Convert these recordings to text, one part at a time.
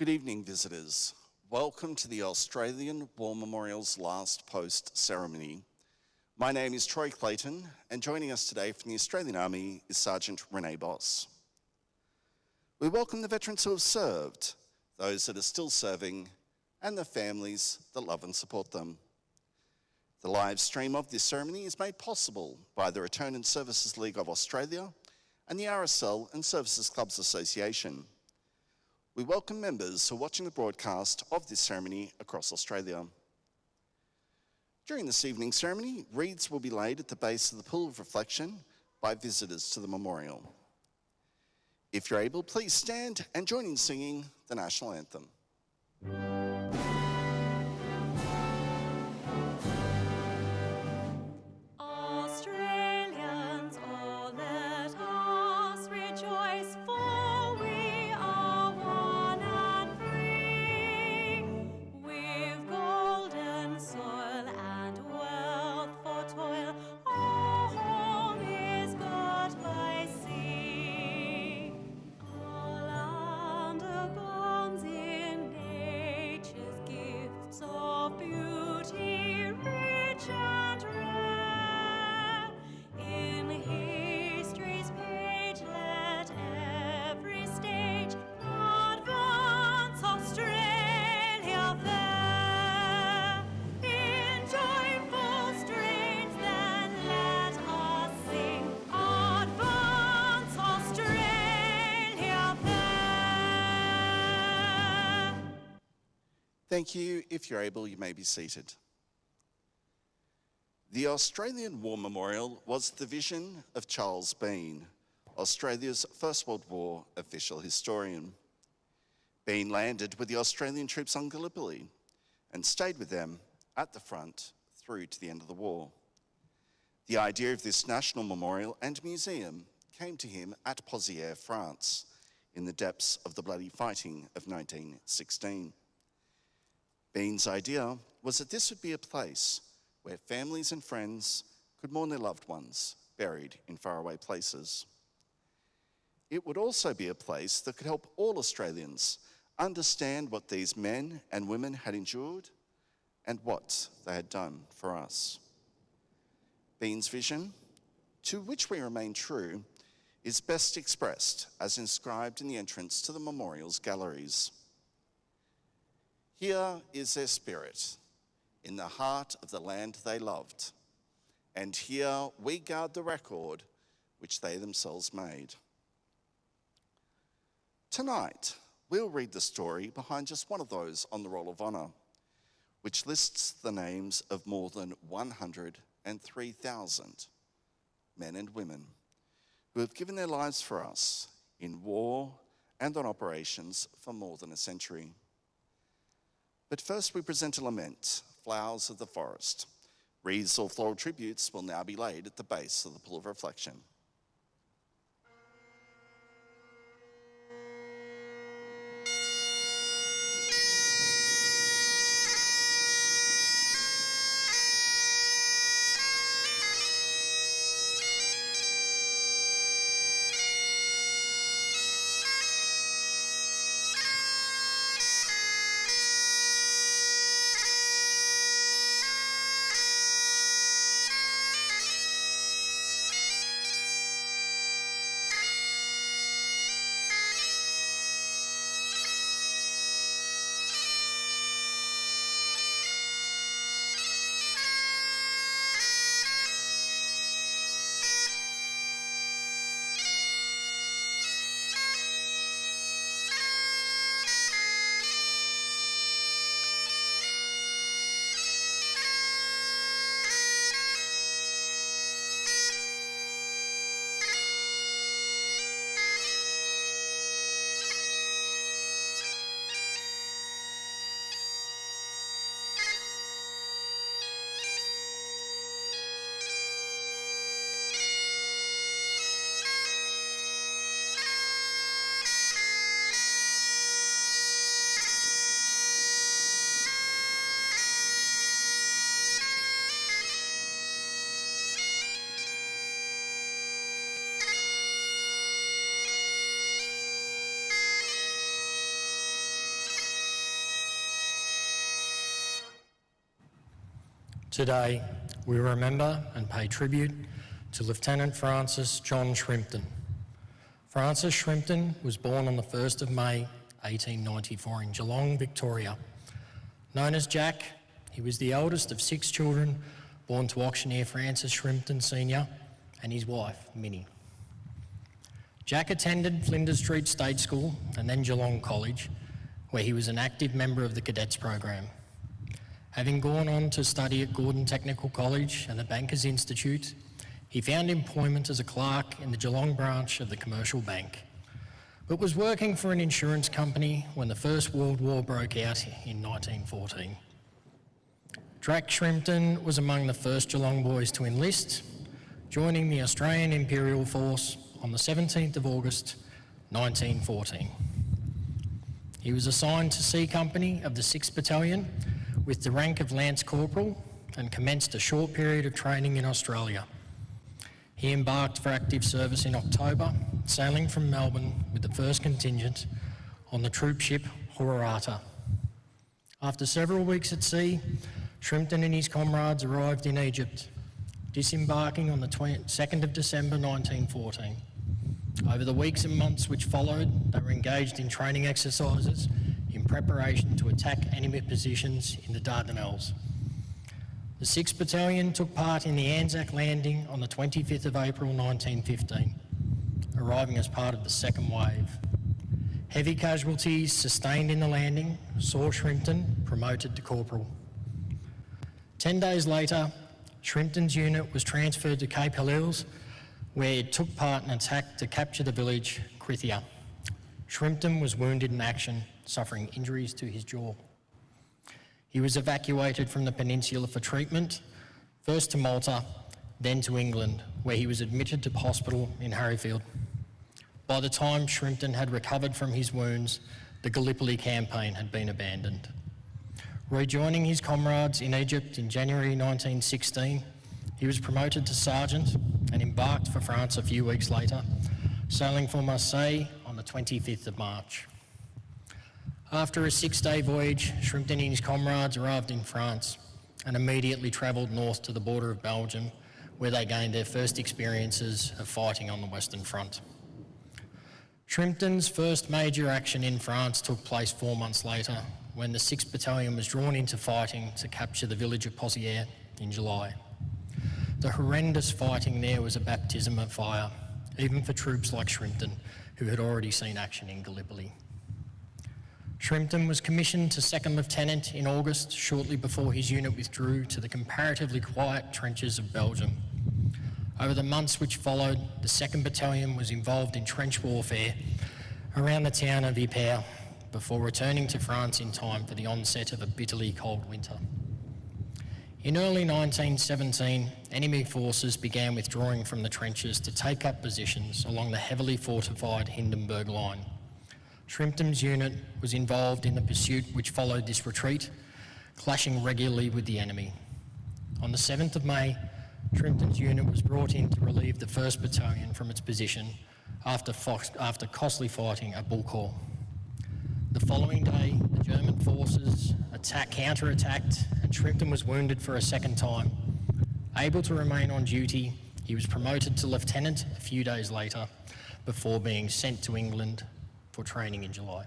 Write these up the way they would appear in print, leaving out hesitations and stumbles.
Good evening, visitors. Welcome to the Australian War Memorial's last post ceremony. My name is Troy Clayton, and joining us today from the Australian Army is Sergeant Renee Boss. We welcome the veterans who have served, those that are still serving, and the families that love and support them. The live stream of this ceremony is made possible by the Return and Services League of Australia and the RSL and Services Clubs Association. We welcome members who are watching the broadcast of this ceremony across Australia. During this evening's ceremony, wreaths will be laid at the base of the Pool of Reflection by visitors to the memorial. If you're able, please stand and join in singing the National Anthem. Thank you. If you're able, you may be seated. The Australian War Memorial was the vision of Charles Bean, Australia's First World War official historian. Bean landed with the Australian troops on Gallipoli and stayed with them at the front through to the end of the war. The idea of this national memorial and museum came to him at Pozières, France, in the depths of the bloody fighting of 1916. Bean's idea was that this would be a place where families and friends could mourn their loved ones buried in faraway places. It would also be a place that could help all Australians understand what these men and women had endured and what they had done for us. Bean's vision, to which we remain true, is best expressed as inscribed in the entrance to the memorial's galleries. Here is their spirit, in the heart of the land they loved, and here we guard the record which they themselves made. Tonight, we'll read the story behind just one of those on the Roll of Honour, which lists the names of more than 103,000 men and women who have given their lives for us in war and on operations for more than a century. But first we present a lament, Flowers of the Forest. Wreaths or floral tributes will now be laid at the base of the Pool of Reflection. Today, we remember and pay tribute to Lieutenant Francis John Shrimpton. Francis Shrimpton was born on the 1st of May 1894 in Geelong, Victoria. Known as Jack, he was the eldest of 6 children born to auctioneer Francis Shrimpton Sr. and his wife, Minnie. Jack attended Flinders Street State School and then Geelong College, where he was an active member of the Cadets program. Having gone on to study at Gordon Technical College and the Bankers Institute, he found employment as a clerk in the Geelong branch of the Commercial Bank, but was working for an insurance company when the First World War broke out in 1914. Jack Shrimpton was among the first Geelong boys to enlist, joining the Australian Imperial Force on the 17th of August 1914. He was assigned to C Company of the 6th Battalion with the rank of Lance Corporal and commenced a short period of training in Australia. He embarked for active service in October, sailing from Melbourne with the 1st contingent on the troop ship Horata. After several weeks at sea, Shrimpton and his comrades arrived in Egypt, disembarking on the 2nd of December 1914. Over the weeks and months which followed, they were engaged in training exercises in preparation to attack enemy positions in the Dardanelles. The 6th Battalion took part in the Anzac landing on the 25th of April 1915, arriving as part of the second wave. Heavy casualties sustained in the landing saw Shrimpton promoted to corporal. 10 days later, Shrimpton's unit was transferred to Cape Helios, where it took part in an attack to capture the village Krithia. Shrimpton was wounded in action, suffering injuries to his jaw. He was evacuated from the peninsula for treatment, first to Malta, then to England, where he was admitted to hospital in Harryfield. By the time Shrimpton had recovered from his wounds, the Gallipoli campaign had been abandoned. Rejoining his comrades in Egypt in January 1916, he was promoted to sergeant and embarked for France a few weeks later, sailing for Marseille on the 25th of March. After a 6-day voyage, Shrimpton and his comrades arrived in France and immediately travelled north to the border of Belgium, where they gained their first experiences of fighting on the Western Front. Shrimpton's first major action in France took place 4 months later, when the 6th Battalion was drawn into fighting to capture the village of Pozières in July. The horrendous fighting there was a baptism of fire, even for troops like Shrimpton, who had already seen action in Gallipoli. Shrimpton was commissioned to 2nd Lieutenant in August, shortly before his unit withdrew to the comparatively quiet trenches of Belgium. Over the months which followed, the 2nd Battalion was involved in trench warfare around the town of Ypres before returning to France in time for the onset of a bitterly cold winter. In early 1917, enemy forces began withdrawing from the trenches to take up positions along the heavily fortified Hindenburg Line. Shrimpton's unit was involved in the pursuit which followed this retreat, clashing regularly with the enemy. On the 7th of May, Shrimpton's unit was brought in to relieve the 1st Battalion from its position after costly fighting at Bulcourt. The following day, the German forces counter-attacked and Shrimpton was wounded for a second time. Able to remain on duty, he was promoted to lieutenant a few days later before being sent to England for training in July.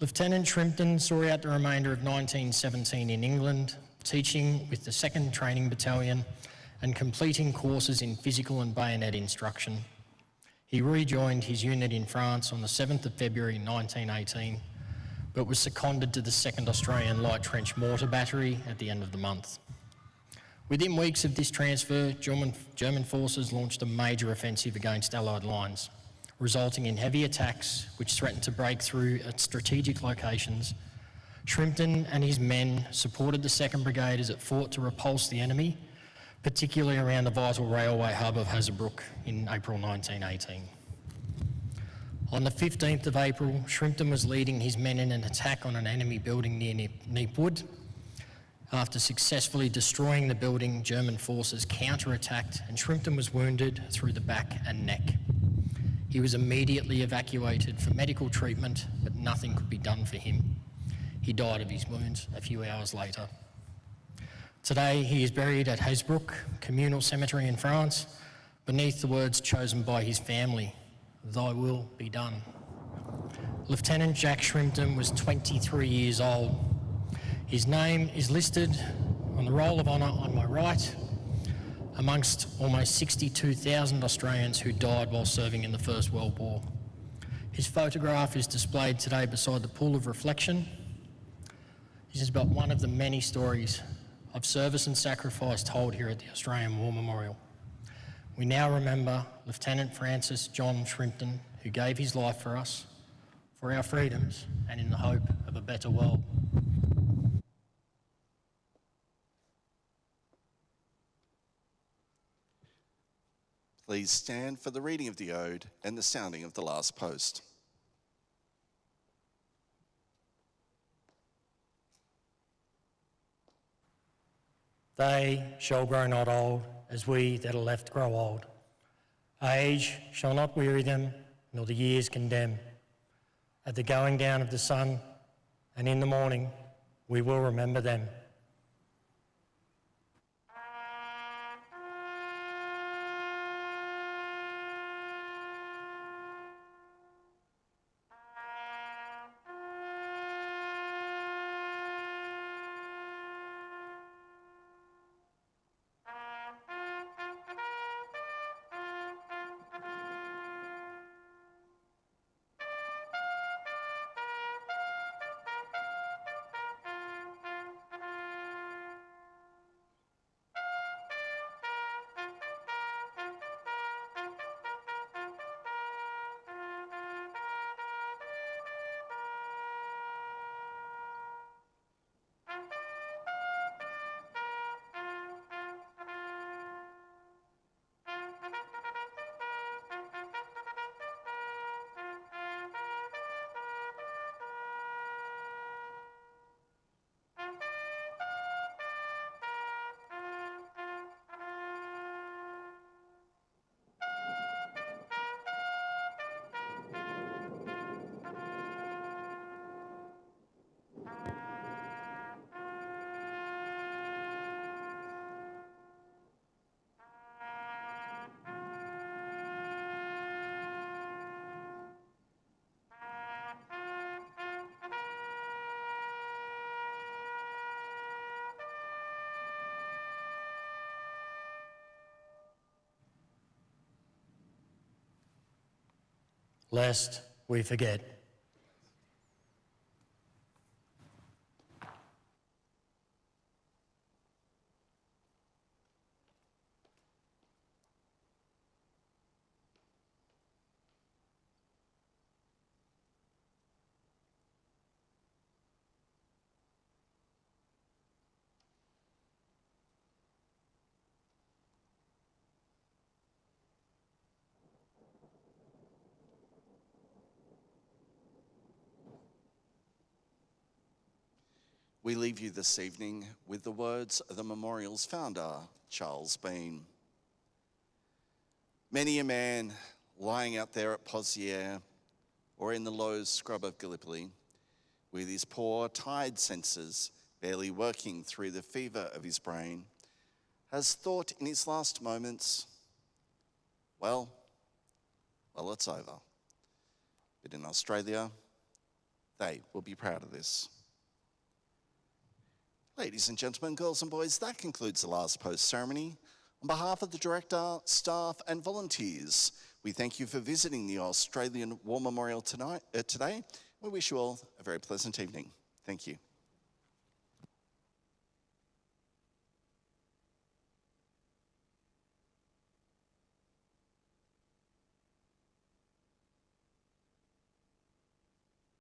Lieutenant Shrimpton saw out the remainder of 1917 in England, teaching with the 2nd Training Battalion and completing courses in physical and bayonet instruction. He rejoined his unit in France on the 7th of February 1918, but was seconded to the 2nd Australian Light Trench Mortar Battery at the end of the month. Within weeks of this transfer, German forces launched a major offensive against Allied lines, resulting in heavy attacks which threatened to break through at strategic locations. Shrimpton and his men supported the 2nd Brigade as it fought to repulse the enemy, particularly around the vital railway hub of Hazebrouck in April 1918. On the 15th of April, Shrimpton was leading his men in an attack on an enemy building near Neep Wood. After successfully destroying the building, German forces counter-attacked and Shrimpton was wounded through the back and neck. He was immediately evacuated for medical treatment, but nothing could be done for him. He died of his wounds a few hours later. Today he is buried at Hazebrook Communal Cemetery in France, beneath the words chosen by his family, "Thy will be done." Lieutenant Jack Shrimpton was 23 years old. His name is listed on the Roll of Honour on my right, amongst almost 62,000 Australians who died while serving in the First World War. His photograph is displayed today beside the Pool of Reflection. This is but one of the many stories of service and sacrifice told here at the Australian War Memorial. We now remember Lieutenant Francis John Shrimpton, who gave his life for us, for our freedoms, and in the hope of a better world. Please stand for the reading of the ode and the sounding of the last post. They shall grow not old, as we that are left grow old. Age shall not weary them, nor the years condemn. At the going down of the sun, and in the morning, we will remember them. Lest we forget. We leave you this evening with the words of the memorial's founder, Charles Bean. Many a man lying out there at Pozières or in the low scrub of Gallipoli, with his poor, tired senses barely working through the fever of his brain, has thought in his last moments, well, it's over. But in Australia, they will be proud of this. Ladies and gentlemen, girls and boys, that concludes the last post ceremony. On behalf of the director, staff and volunteers, we thank you for visiting the Australian War Memorial today. We wish you all a very pleasant evening. Thank you.